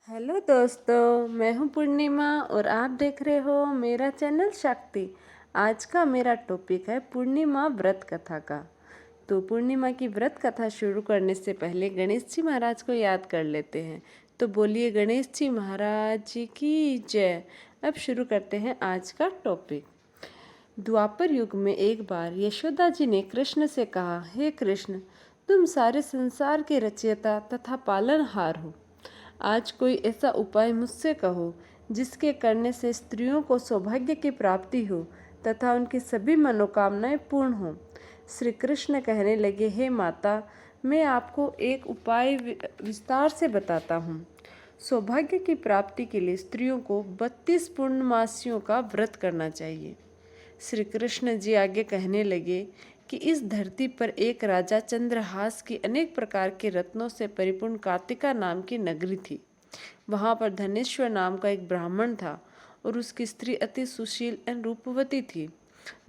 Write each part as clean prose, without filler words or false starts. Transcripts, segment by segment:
Hello दोस्तों, मैं हूँ पूर्णिमा और आप देख रहे हो मेरा चैनल शक्ति। आज का मेरा टॉपिक है पूर्णिमा व्रत कथा का। तो पूर्णिमा की व्रत कथा शुरू करने से पहले गणेश जी महाराज को याद कर लेते हैं। तो बोलिए गणेश जी महाराज जी की जय। अब शुरू करते हैं आज का टॉपिक। द्वापर युग में एक बार यशोदा जी ने कृष्ण से कहा, हे कृष्ण, तुम सारे संसार के रचयिता तथा पालनहार हो। आज कोई ऐसा उपाय मुझसे कहो जिसके करने से स्त्रियों को सौभाग्य की प्राप्ति हो तथा उनकी सभी मनोकामनाएं पूर्ण हो। श्री कृष्ण कहने लगे, हे माता, मैं आपको एक उपाय विस्तार से बताता हूँ। सौभाग्य की प्राप्ति के लिए स्त्रियों को 32 पूर्णमासियों का व्रत करना चाहिए। श्री कृष्ण जी आगे कहने लगे कि इस धरती पर एक राजा चंद्रहास की अनेक प्रकार के रत्नों से परिपूर्ण कार्तिका नाम की नगरी थी। वहां पर धनेश्वर नाम का एक ब्राह्मण था और उसकी स्त्री अति सुशील एवं रूपवती थी।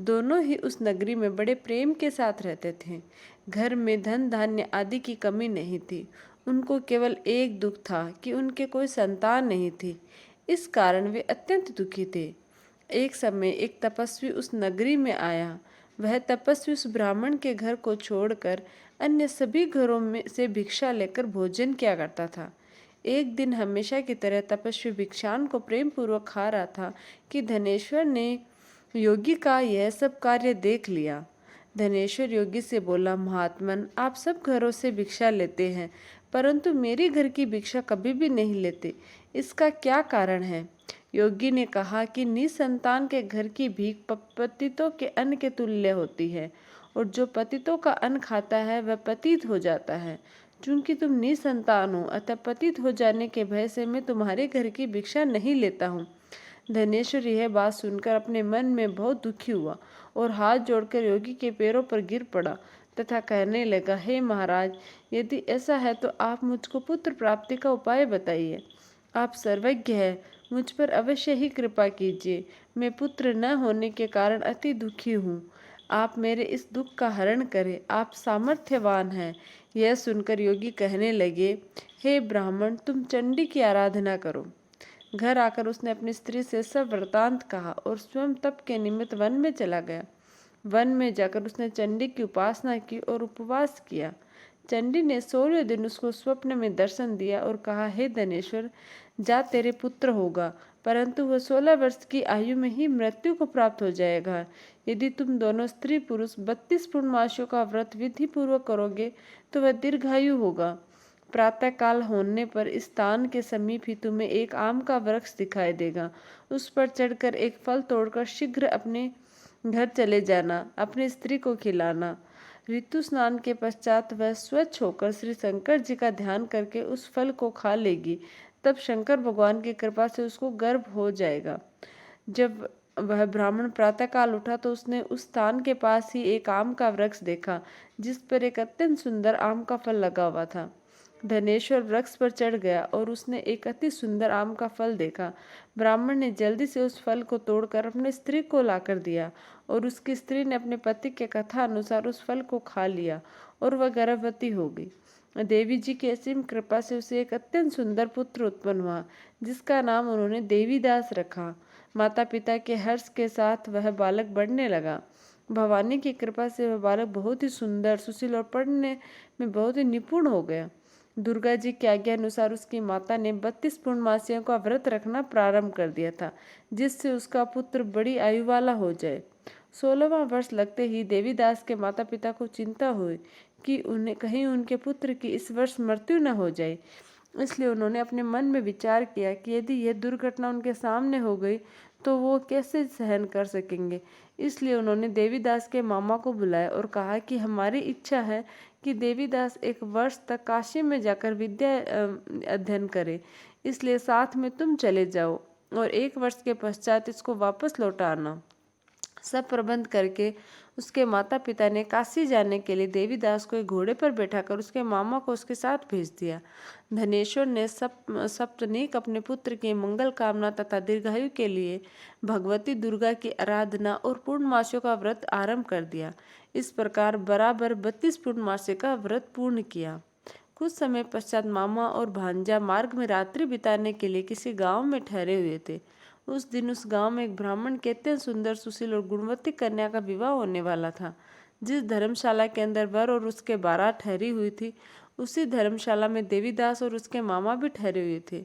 दोनों ही उस नगरी में बड़े प्रेम के साथ रहते थे। घर में धन धान्य आदि की कमी नहीं थी। उनको केवल एक दुख था कि उनके कोई संतान नहीं थी। इस कारण वे अत्यंत दुखी थे। एक समय एक तपस्वी उस नगरी में आया। वह तपस्वी उस ब्राह्मण के घर को छोड़कर अन्य सभी घरों में से भिक्षा लेकर भोजन किया करता था। एक दिन हमेशा की तरह तपस्वी भिक्षान को प्रेम पूर्वक खा रहा था कि धनेश्वर ने योगी का यह सब कार्य देख लिया। धनेश्वर योगी से बोला, महात्मन, आप सब घरों से भिक्षा लेते हैं परंतु मेरे घर की भिक्षा कभी भी नहीं लेते। इसका क्या कारण है? योगी ने कहा कि निसंतान के घर की भीख पतितों के अन्न के तुल्य होती है और जो पतितों का अन्न खाता है वह पतित हो जाता है। चूंकि तुम निसंतान हो अतः पतित हो जाने के भय से मैं तुम्हारे घर की भिक्षा नहीं लेता हूँ। धनेश्वर यह बात सुनकर अपने मन में बहुत दुखी हुआ और हाथ जोड़कर योगी के पैरों पर गिर पड़ा तथा कहने लगा, हे महाराज, यदि ऐसा है तो आप मुझको पुत्र प्राप्ति का उपाय बताइए। आप सर्वज्ञ हैं, मुझ पर अवश्य ही कृपा कीजिए। मैं पुत्र न होने के कारण अति दुखी हूँ। आप मेरे इस दुख का हरण करें, आप सामर्थ्यवान हैं। यह सुनकर योगी कहने लगे, हे ब्राह्मण, तुम चंडी की आराधना करो। घर आकर उसने अपनी स्त्री से सब वृतांत कहा और स्वयं तप के निमित्त वन में चला गया। वन में जाकर उसने चंडी की उपासना की और उपवास किया। चंडी ने 16वें दिन उसको स्वप्न में दर्शन दिया और कहा, हे धनेश्वर, जा, तेरे पुत्र होगा, परंतु वह 16 वर्ष की आयु में ही मृत्यु को प्राप्त हो जाएगा। यदि तुम दोनों स्त्री पुरुष 32 पूर्णमासियों का व्रत विधि पूर्वक करोगे तो वह दीर्घायु होगा। प्रातः काल होने पर इस स्थान के समीप ही तुम्हें एक आम का वृक्ष दिखाई देगा। उस पर चढ़कर एक फल तोड़कर शीघ्र अपने घर चले जाना, अपनी स्त्री को खिलाना। ऋतु स्नान के पश्चात वह स्वच्छ होकर श्री शंकर जी का ध्यान करके उस फल को खा लेगी। तब शंकर भगवान की कृपा से उसको गर्भ हो जाएगा। जब वह ब्राह्मण प्रातःकाल उठा तो उसने उस स्थान के पास ही एक आम का वृक्ष देखा जिस पर एक अत्यंत सुंदर आम का फल लगा हुआ था। धनेश्वर वृक्ष पर चढ़ गया और उसने एक अति सुंदर आम का फल देखा। ब्राह्मण ने जल्दी से उस फल को तोड़कर अपनी स्त्री को लाकर दिया और उसकी स्त्री ने अपने पति के कथा अनुसार उस फल को खा लिया और वह गर्भवती हो गई। देवी जी की असीम कृपा से उसे एक अत्यंत सुंदर पुत्र उत्पन्न हुआ जिसका नाम उन्होंने देवीदास रखा। माता पिता के हर्ष के साथ वह बालक बढ़ने लगा। भवानी की कृपा से वह बालक बहुत ही सुंदर, सुशील और पढ़ने में बहुत ही निपुण हो गया। दुर्गा जी की आज्ञा अनुसार उसकी माता ने 32 पूर्णमासियों का व्रत रखना प्रारंभ कर दिया था जिससे उसका पुत्र बड़ी आयु वाला हो जाए। 16वां वर्ष लगते ही देवीदास के माता पिता को चिंता हुई कि उन्हें कहीं उनके पुत्र की इस वर्ष मृत्यु न हो जाए। इसलिए उन्होंने अपने मन में विचार किया कि यदि यह दुर्घटना उनके सामने हो गई तो वो कैसे सहन कर सकेंगे। इसलिए उन्होंने देवीदास के मामा को बुलाया और कहा कि हमारी इच्छा है कि देवीदास एक वर्ष तक काशी में जाकर विद्या अध्ययन करे, इसलिए साथ में तुम चले जाओ और एक वर्ष के पश्चात इसको वापस लौटा आना। सब प्रबंध करके उसके माता पिता ने काशी जाने के लिए देवीदास को एक घोड़े पर बैठाकर उसके मामा को उसके साथ भेज दिया। धनेश्वर ने सप्तनीक अपने पुत्र की मंगल कामना तथा दीर्घायु के लिए भगवती दुर्गा की आराधना और पूर्णमासियों का व्रत आरंभ कर दिया। इस प्रकार बराबर 32 पूर्णमासी का व्रत पूर्ण किया। कुछ समय पश्चात मामा और भांजा मार्ग में रात्रि बिताने के लिए किसी गांव में ठहरे हुए थे। उस दिन उस गांव में एक ब्राह्मण के अत्यंत सुंदर, सुशील और गुणवती कन्या का विवाह होने वाला था। जिस धर्मशाला के अंदर वर और उसके बारात ठहरी हुई थी, उसी धर्मशाला में देवीदास और उसके मामा भी ठहरे हुए थे।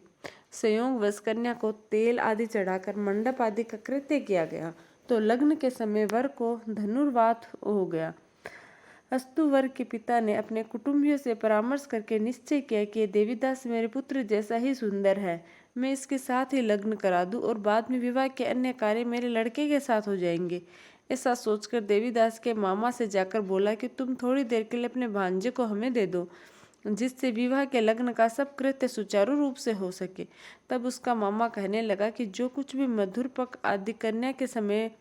संयोगवश कन्या को तेल आदि चढ़ाकर मंडप आदि का कृत्य किया गया, तो लग्न के समय वर को धनुर्वात हो गया। अस्तु वर के पिता ने अपने कुटुंबियों से परामर्श करके निश्चय किया कि देवीदास मेरे पुत्र जैसा ही सुंदर है, मैं इसके साथ ही लग्न करा दूं और बाद में विवाह के अन्य कार्य मेरे लड़के के साथ हो जाएंगे। ऐसा सोचकर देवीदास के मामा से जाकर बोला कि तुम थोड़ी देर के लिए अपने भांजे को हमें दे दो, जिससे विवाह के लग्न का सब कृत्य सुचारू रूप से हो सके। तब उसका मामा कहने लगा कि जो कुछ भी मधुर पक आदि कन्या के समय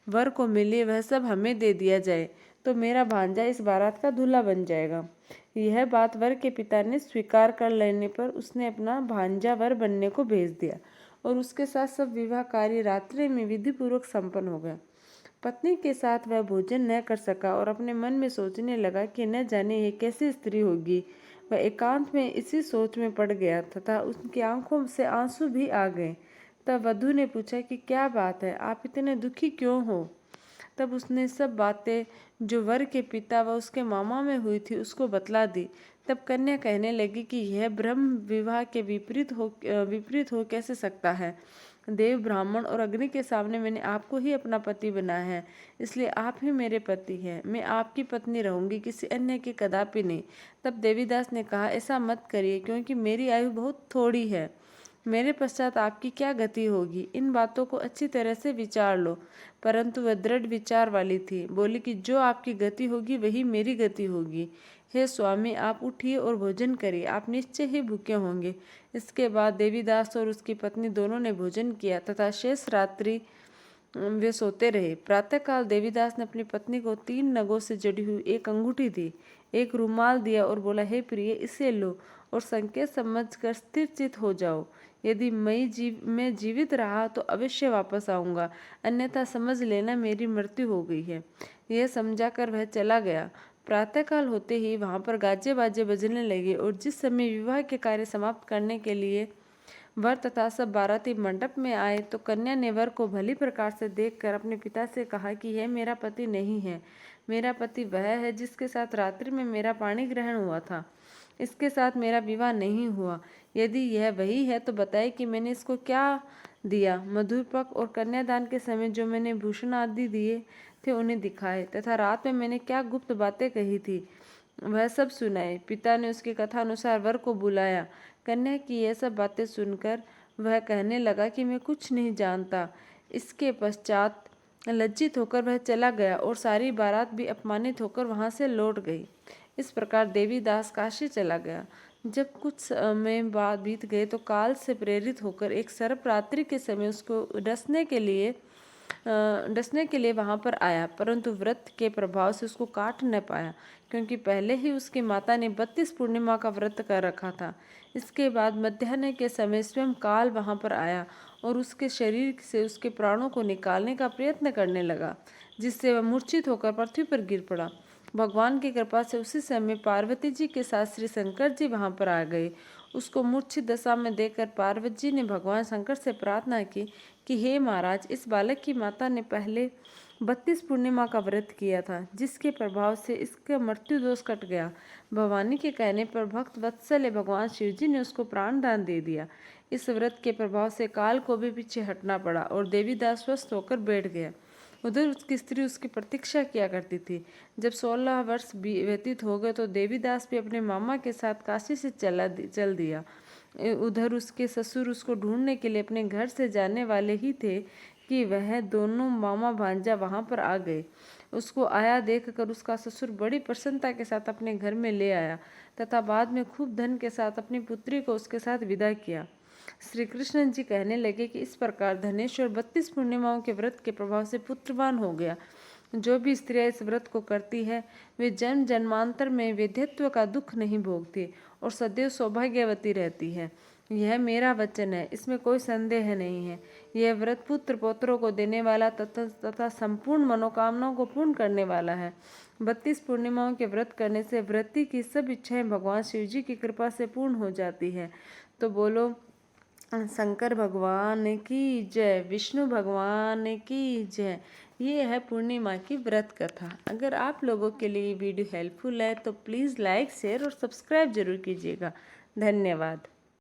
वर को मिले वह सब हमें दे दिया जाए, तो मेरा भांजा इस बारात का दूल्हा बन जाएगा। यह बात वर के पिता ने स्वीकार कर लेने पर उसने अपना भांजा वर बनने को भेज दिया और उसके साथ सब विवाह कार्य रात्रि में विधि पूर्वक संपन्न हो गया। पत्नी के साथ वह भोजन न कर सका और अपने मन में सोचने लगा कि न जाने ये कैसी स्त्री होगी। वह एकांत में इसी सोच में पड़ गया तथा उसकी आंखों से आंसू भी आ गए। तब वधू ने पूछा कि क्या बात है, आप इतने दुखी क्यों हो? तब उसने सब बातें जो वर के पिता व उसके मामा में हुई थी उसको बतला दी। तब कन्या कहने लगी कि यह ब्रह्म विवाह के विपरीत हो कैसे सकता है। देव, ब्राह्मण और अग्नि के सामने मैंने आपको ही अपना पति बनाया है, इसलिए आप ही मेरे पति हैं। मैं आपकी पत्नी रहूंगी, किसी अन्य की कदापि नहीं। तब देवीदास ने कहा, ऐसा मत करिए, क्योंकि मेरी आयु बहुत थोड़ी है। मेरे पश्चात आपकी क्या गति होगी, इन बातों को अच्छी तरह से विचार लो। परंतु वह दृढ़ विचार वाली थी, बोली कि जो आपकी गति होगी वही मेरी गति होगी। हे स्वामी, आप उठिए और भोजन करिए, आप निश्चय ही भूखे होंगे। इसके बाद देवीदास और उसकी पत्नी दोनों ने भोजन किया तथा शेष रात्रि वे सोते रहे। प्रातःकाल देवीदास ने अपनी पत्नी को 3 नगों से जड़ी हुई एक अंगूठी दी, एक रुमाल दिया और बोला, हे प्रिय, इसे लो और संकेत समझकर स्थिर चित हो जाओ। यदि मैं जीवित रहा तो अवश्य वापस आऊंगा, अन्यथा समझ लेना मेरी मृत्यु हो गई है। यह समझाकर वह चला गया। प्रातःकाल होते ही वहां पर गाजे बाजे बजने लगे और जिस समय विवाह के कार्य समाप्त करने के लिए वर तथा सब बाराती मंडप में आए, तो कन्या ने वर को भली प्रकार से देखकर अपने पिता से कहा कि यह मेरा पति नहीं है। मेरा पति वह है जिसके साथ रात्रि में मेरा पाणी ग्रहण हुआ था। इसके साथ मेरा विवाह नहीं हुआ। यदि यह वही है तो बताए कि मैंने इसको क्या दिया। मधुरपक और कन्यादान के समय जो मैंने भूषण आदि दिए थे उन्हें दिखाए, तथा रात में मैंने क्या गुप्त बातें कही थी वह सब सुनाए। पिता ने उसकी कथा अनुसार वर को बुलाया। कन्या की यह सब बातें सुनकर वह कहने लगा कि मैं कुछ नहीं जानता। इसके पश्चात लज्जित होकर वह चला गया और सारी बारात भी अपमानित होकर वहां से लौट गई। इस प्रकार देवीदास काशी चला गया। जब कुछ समय बाद बीत गए तो काल से प्रेरित होकर एक सर्प रात्रि के समय उसको डसने के लिए वहां पर आया, परंतु व्रत के प्रभाव से उसको काट न पाया, क्योंकि पहले ही उसकी माता ने 32 पूर्णिमा का व्रत कर रखा था। इसके बाद मध्याह्न के समय स्वयं काल वहां पर आया और उसके शरीर से उसके प्राणों को निकालने का प्रयत्न करने लगा, जिससे वह मूर्छित होकर पृथ्वी पर गिर पड़ा। भगवान की कृपा से उसी समय पार्वती जी के साथ श्री शंकर जी वहां पर आ गए। उसको मूर्छित दशा में देखकर पार्वती जी ने भगवान शंकर से प्रार्थना की कि हे महाराज, इस बालक की माता ने पहले 32 पूर्णिमा का व्रत किया था, जिसके प्रभाव से इसका मृत्यु दोष कट गया। भवानी के कहने पर भक्त वत्सल भगवान शिव जी ने उसको प्राण दान दे दिया। इस व्रत के प्रभाव से काल को भी पीछे हटना पड़ा और देवीदास स्वस्थ होकर बैठ गया। उधर उसकी स्त्री उसकी प्रतीक्षा किया करती थी। जब 16 वर्ष व्यतीत हो गए तो देवीदास भी अपने मामा के साथ काशी से चल दिया। उधर उसके ससुर उसको ढूंढने के लिए अपने घर से जाने वाले ही थे कि वह दोनों मामा भांजा वहां पर आ गए। उसको आया देखकर उसका ससुर बड़ी प्रसन्नता के साथ अपने घर में ले आया तथा बाद में खूब धन के साथ अपनी पुत्री को उसके साथ विदा किया। श्री कृष्ण जी कहने लगे कि इस प्रकार धनेश्वर 32 पूर्णिमाओं के व्रत के प्रभाव से पुत्रवान हो गया। जो भी स्त्रियां इस व्रत को करती है वे जन्म जन्मांतर में वेद्यत्व का दुख नहीं भोगती और सदैव सौभाग्यवती रहती है। यह मेरा वचन है, इसमें कोई संदेह नहीं है। यह व्रत पुत्र पौत्रों को देने वाला तथा संपूर्ण मनोकामनाओं को पूर्ण करने वाला है। 32 पूर्णिमाओं के व्रत करने से व्रती की सब इच्छाएं भगवान शिव जी की कृपा से पूर्ण हो जाती है। तो बोलो शंकर भगवान की जय, विष्णु भगवान की जय। ये है पूर्णिमा की व्रत कथा। अगर आप लोगों के लिए ये वीडियो हेल्पफुल है तो प्लीज़ लाइक, शेयर और सब्सक्राइब जरूर कीजिएगा। धन्यवाद।